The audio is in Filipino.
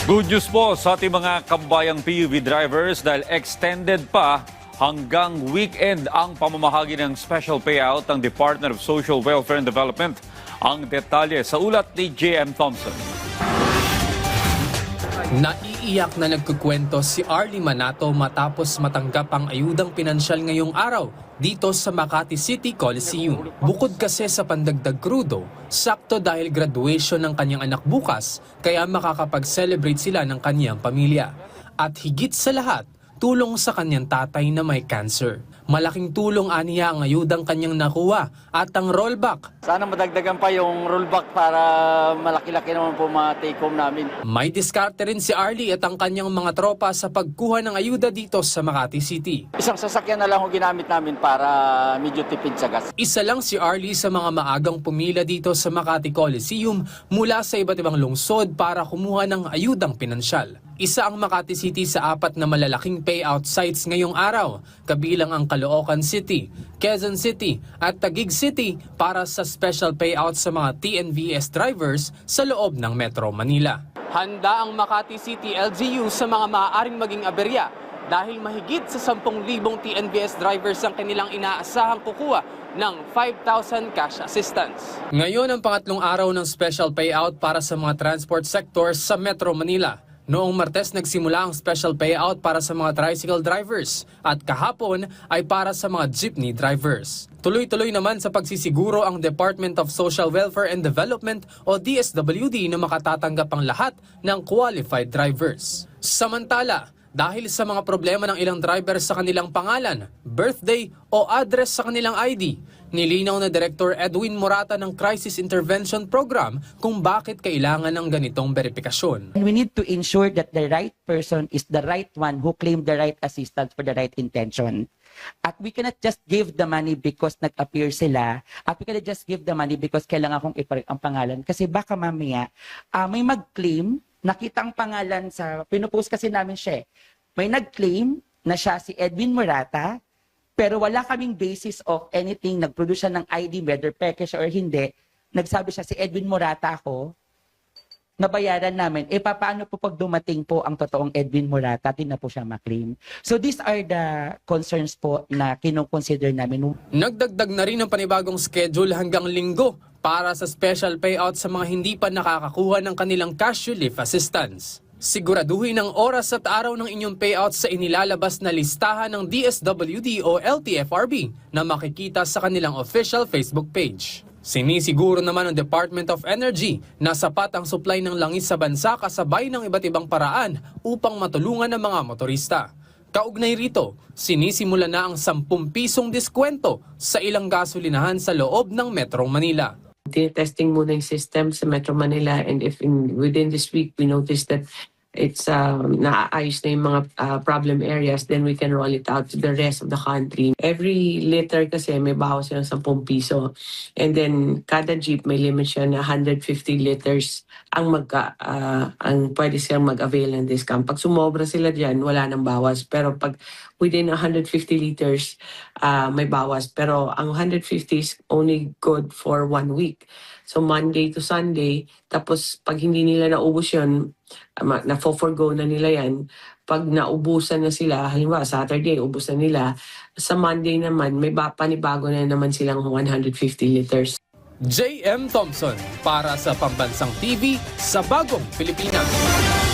Good news po sa ating mga kabayang PUV drivers dahil extended pa hanggang weekend ang pamamahagi ng special payout ng Department of Social Welfare and Development. Ang detalye sa ulat ni J.M. Thompson. Naiiyak na nagkukwento si Arlie Manato matapos matanggap ang ayudang pinansyal ngayong araw dito sa Makati City Coliseum. Bukod kasi sa pandagdag krudo, sakto dahil graduation ng kanyang anak bukas, kaya makakapag-celebrate sila ng kanyang pamilya. At higit sa lahat, tulong sa kanyang tatay na may cancer. Malaking tulong aniya ang ayudang kanyang nakuha at ang rollback. Sana madagdagan pa yung rollback para malaki-laki naman po ma-take home namin. May diskarte rin si Arlie at ang kanyang mga tropa sa pagkuha ng ayuda dito sa Makati City. Isang sasakyan na lang ang ginamit namin para medyo tipid sa gas. Isa lang si Arlie sa mga maagang pumila dito sa Makati Coliseum mula sa iba't ibang lungsod para kumuha ng ayudang pinansyal. Isa ang Makati City sa 4 na malalaking payout sites ngayong araw, kabilang ang Caloocan City, Quezon City at Taguig City para sa special payout sa mga TNVS drivers sa loob ng Metro Manila. Handa ang Makati City LGU sa mga maaaring maging aberya dahil mahigit sa 10,000 TNVS drivers ang kanilang inaasahang kukuha ng 5,000 cash assistance. Ngayon ang pangatlong araw ng special payout para sa mga transport sector sa Metro Manila. Noong Martes nagsimula ang special payout para sa mga tricycle drivers at kahapon ay para sa mga jeepney drivers. Tuloy-tuloy naman sa pagsisiguro ang Department of Social Welfare and Development o DSWD na makatatanggap ang lahat ng qualified drivers. Samantala, dahil sa mga problema ng ilang driver sa kanilang pangalan, birthday o address sa kanilang ID, nilinaw na Director Edwin Morata ng Crisis Intervention Program kung bakit kailangan ng ganitong verifikasyon. And we need to ensure that the right person is the right one who claimed the right assistance for the right intention. At we cannot just give the money because nag-appear sila. At we cannot just give the money because kailangan kong iparik ang pangalan. Kasi baka mamaya may mag-claim, nakita ang pangalan sa, pinupost kasi namin siya. May nag-claim na siya si Edwin Morata, pero wala kaming basis of anything, nag-produce siya ng ID, whether peke siya or hindi. Nagsabi siya, si Edwin Morata ako, nabayaran namin. Paano po pag dumating po ang totoong Edwin Morata, din na po siya maklaim. So these are the concerns po na kinukonsider namin. Nagdagdag na rin ang panibagong schedule hanggang Linggo para sa special payout sa mga hindi pa nakakakuha ng kanilang cash relief assistance. Siguraduhin ang oras at araw ng inyong payout sa inilalabas na listahan ng DSWD o LTFRB na makikita sa kanilang official Facebook page. Sinisiguro naman ng Department of Energy na sapat ang supply ng langis sa bansa kasabay ng iba't ibang paraan upang matulungan ang mga motorista. Kaugnay rito, sinisimula na ang 10 pisong diskwento sa ilang gasolinahan sa loob ng Metro Manila. Testing muna yung system sa Metro Manila, and if within this week we notice that it's naayos na yung mga problem areas, then we can roll it out to the rest of the country. Every liter kasi may bawas siya ng 10 piso. And then kada jeep may limit siya na 150 liters ang pwede silang mag-avail ng discount. Pag sumobra sila diyan, wala nang bawas. Pero pag within 150 liters, may bawas. Pero ang 150 is only good for 1 week. So Monday to Sunday, tapos pag hindi nila naubos yun, na-forgo na nila yan. Pag naubusan na sila, halimbawa Saturday, ubos na nila. Sa Monday naman, may panibago na naman silang 150 liters. J.M. Thompson para sa Pambansang TV sa Bagong Pilipinas.